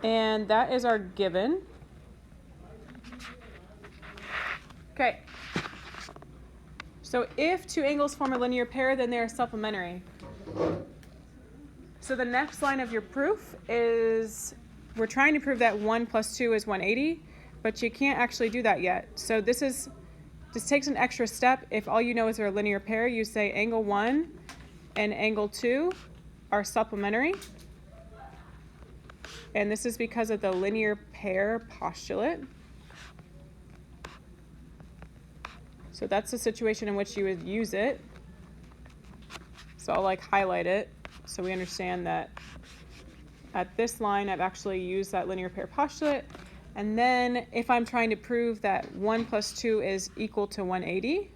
And that is our given. Okay. So if two angles form a linear pair, then they are supplementary. So the next line of your proof is, we're trying to prove that 1 plus 2 is 180, but you can't actually do that yet. So this takes an extra step. If all you know is they're a linear pair, you say angle 1 and angle 2 are supplementary. And this is because of the linear pair postulate. So that's the situation in which you would use it. So I'll highlight it so we understand that at this line I've actually used that linear pair postulate. And then if I'm trying to prove that 1 plus 2 is equal to 180,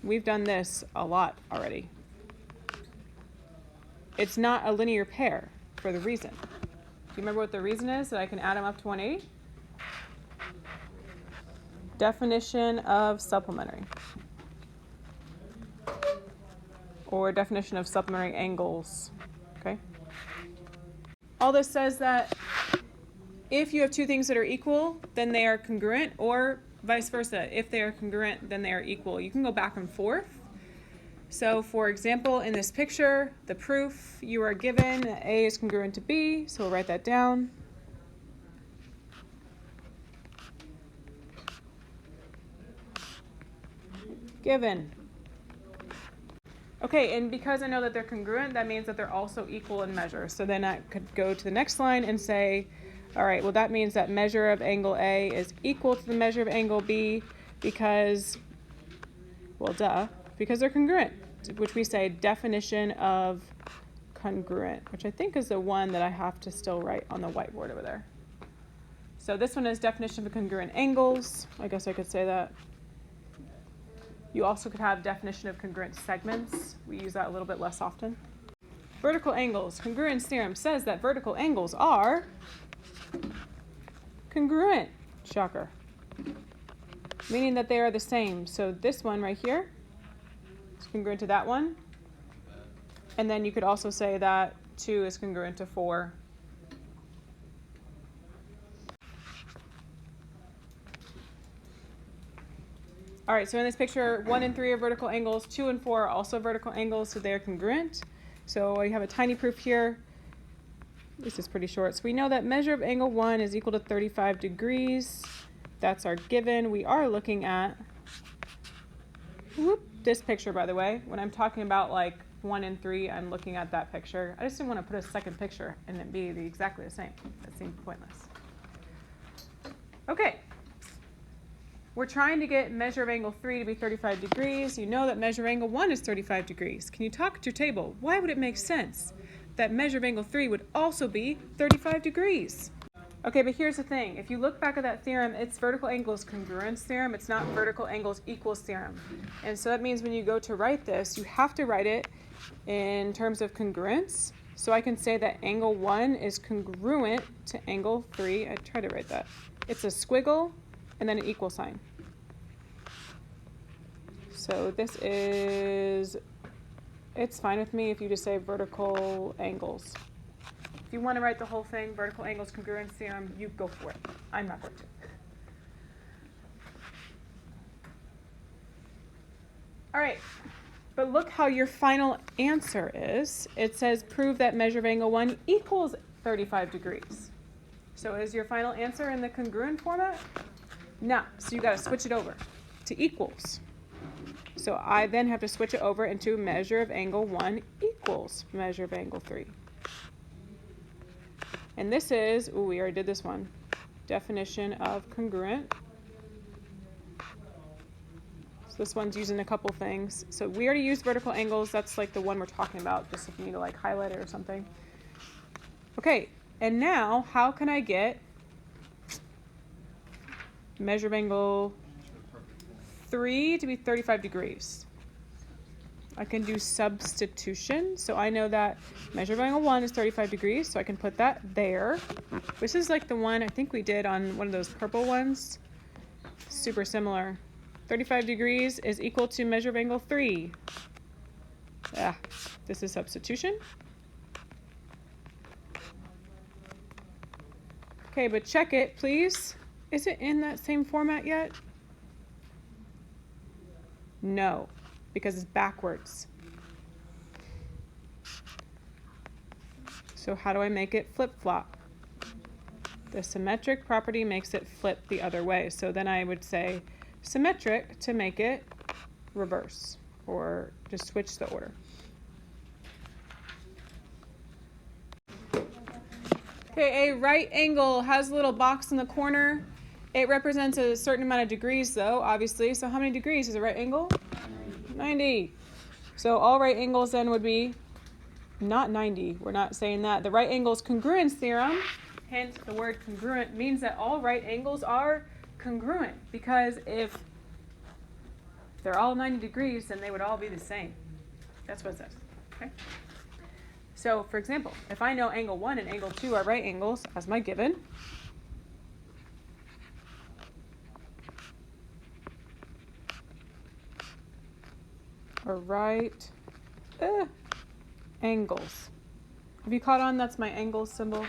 we've done this a lot already. It's not a linear pair for the reason. Do you remember what the reason is that I can add them up to 180? Definition of supplementary. Or definition of supplementary angles. Okay? All this says that if you have two things that are equal, then they are congruent, or vice versa. If they are congruent, then they are equal. You can go back and forth. So for example, in this picture, the proof, you are given that A is congruent to B, so we'll write that down. Given. Okay, and because I know that they're congruent, that means that they're also equal in measure. So then I could go to the next line and say, all right, well that means that measure of angle A is equal to the measure of angle B because, well duh, because they're congruent, which we say definition of congruent, which I think is the one that I have to still write on the whiteboard over there. So this one is definition of congruent angles. I guess I could say that. You also could have definition of congruent segments. We use that a little bit less often. Vertical angles. Congruence theorem says that vertical angles are congruent. Shocker. Meaning that they are the same. So this one right here is congruent to that one. And then you could also say that 2 is congruent to 4. All right, so in this picture, 1 and 3 are vertical angles, 2 and 4 are also vertical angles, so they are congruent. So I have a tiny proof here. This is pretty short. So we know that measure of angle 1 is equal to 35 degrees. That's our given. We are looking at this picture, by the way. When I'm talking about 1 and 3, I'm looking at that picture. I just didn't want to put a second picture and it be exactly the same. That seemed pointless. Okay. We're trying to get measure of angle 3 to be 35 degrees. You know that measure of angle 1 is 35 degrees. Can you talk at your table? Why would it make sense that measure of angle 3 would also be 35 degrees? Okay, but here's the thing. If you look back at that theorem, it's vertical angles congruence theorem. It's not vertical angles equals theorem. And so that means when you go to write this, you have to write it in terms of congruence. So I can say that angle 1 is congruent to angle 3. I tried to write that. It's a squiggle and then an equal sign. So this is, it's fine with me if you just say vertical angles. If you want to write the whole thing, vertical angles congruence theorem, you go for it. I'm not going to. All right, but look how your final answer is. It says prove that measure of angle 1 equals 35 degrees. So is your final answer in the congruent format? No, so you got to switch it over to equals. So I then have to switch it over into measure of angle 1 equals measure of angle 3. And this is, we already did this one, definition of congruent. So this one's using a couple things. So we already used vertical angles. That's the one we're talking about, just if you need to highlight it or something. Okay, and now how can I get measure of angle 3 to be 35 degrees? I can do substitution. So I know that measure of angle 1 is 35 degrees, so I can put that there. This is the one I think we did on one of those purple ones. Super similar. 35 degrees is equal to measure of angle 3. This is substitution. Okay, but check it, please. Is it in that same format yet? No, because it's backwards. So how do I make it flip-flop? The symmetric property makes it flip the other way. So then I would say symmetric to make it reverse, or just switch the order. Okay, a right angle has a little box in the corner. It represents a certain amount of degrees though, obviously. So how many degrees is a right angle? 90. So all right angles then would be not 90. We're not saying that. The right angle's congruence theorem, hence the word congruent, means that all right angles are congruent, because if they're all 90 degrees, then they would all be the same. That's what it says. Okay? So, for example, if I know angle 1 and angle 2 are right angles, as my given, or right angles. Have you caught on that's my angle symbol?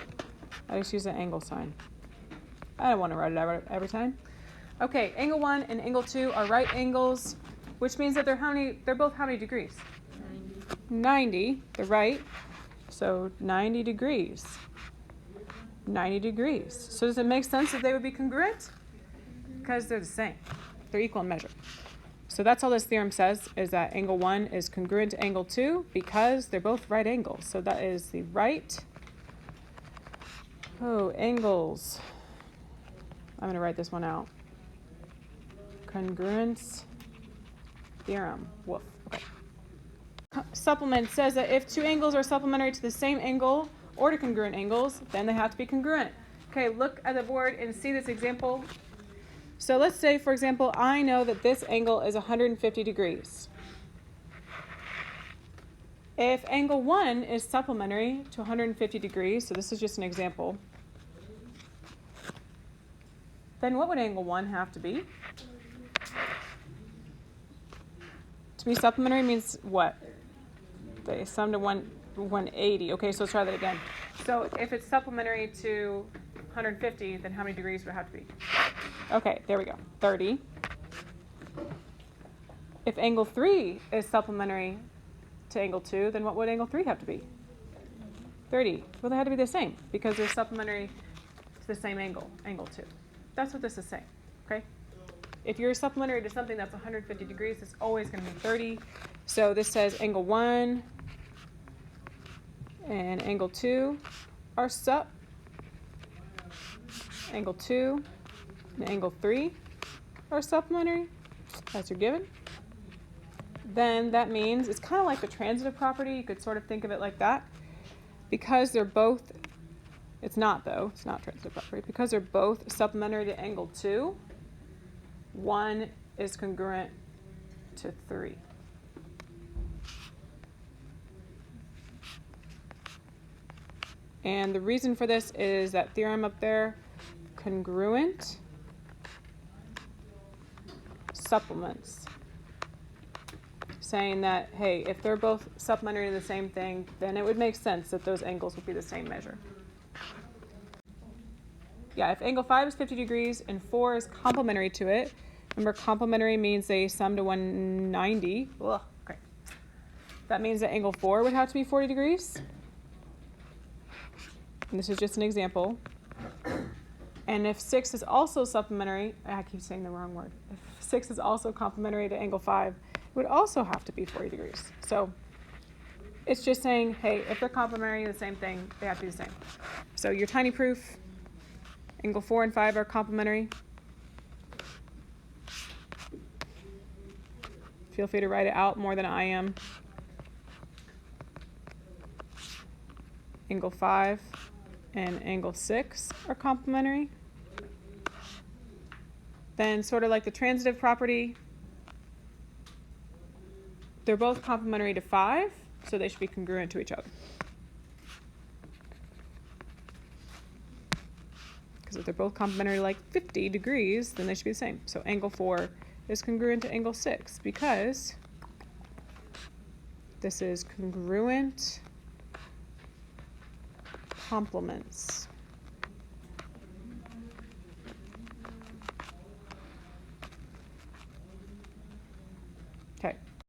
I just use an angle sign. I don't want to write it every time. Okay, angle 1 and angle 2 are right angles, which means that they're both how many degrees? 90, the right. So 90 degrees. 90 degrees. So does it make sense that they would be congruent? Because they're the same. They're equal in measure. So that's all this theorem says, is that angle 1 is congruent to angle 2 because they're both right angles. So that is the right angles. I'm going to write this one out. Congruence theorem. Woof. Okay. Supplement says that if two angles are supplementary to the same angle or to congruent angles, then they have to be congruent. Okay, look at the board and see this example. So let's say, for example, I know that this angle is 150 degrees. If angle 1 is supplementary to 150 degrees, so this is just an example, then what would angle 1 have to be? To be supplementary means what? They sum to 180. Okay, so let's try that again. So if it's supplementary to 150, then how many degrees would it have to be? Okay, there we go. 30. If angle 3 is supplementary to angle 2, then what would angle 3 have to be? 30. Well, they had to be the same because they're supplementary to the same angle, angle 2. That's what this is saying, okay? If you're supplementary to something that's 150 degrees, it's always going to be 30. So this says angle 1 and angle 2 are sup. Angle 2 and angle 3 are supplementary, as you're given. Then that means it's kind of like the transitive property. You could sort of think of it like that. Because they're both, it's not though, it's not transitive property. Because they're both supplementary to angle 2, 1 is congruent to 3. And the reason for this is that theorem up there, congruent supplements. Saying that, hey, if they're both supplementary to the same thing, then it would make sense that those angles would be the same measure. Yeah, if angle 5 is 50 degrees and 4 is complementary to it, remember complementary means they sum to 190. Ugh, okay. That means that angle 4 would have to be 40 degrees. And this is just an example. And if 6 is also supplementary, I keep saying the wrong word. If 6 is also complementary to angle 5, it would also have to be 40 degrees. So it's just saying, hey, if they're complementary to the same thing, they have to be the same. So your tiny proof, angle 4 and 5 are complementary. Feel free to write it out more than I am. Angle 5 and angle 6 are complementary. Then sort of like the transitive property, they're both complementary to 5, so they should be congruent to each other. Because if they're both complementary to like 50 degrees, then they should be the same. So angle 4 is congruent to angle 6 because this is congruent complements.